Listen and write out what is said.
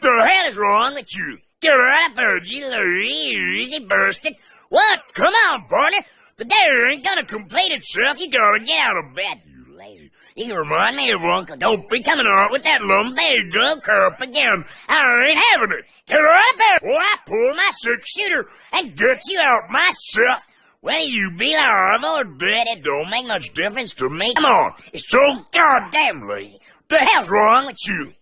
the hell is wrong with you? Get right up there, you easy bursted. What? Come on, partner. The day ain't gonna complete itself. You gotta get out of bed, you lazy. You remind me of Uncle. Don't be coming on with that lumbago curp again. I ain't having it. Get right up there before I pull my six-shooter and get you out myself. Whether you be alive or dead, it don't make much difference to me. Come on. It's so goddamn lazy. What the hell's wrong with you?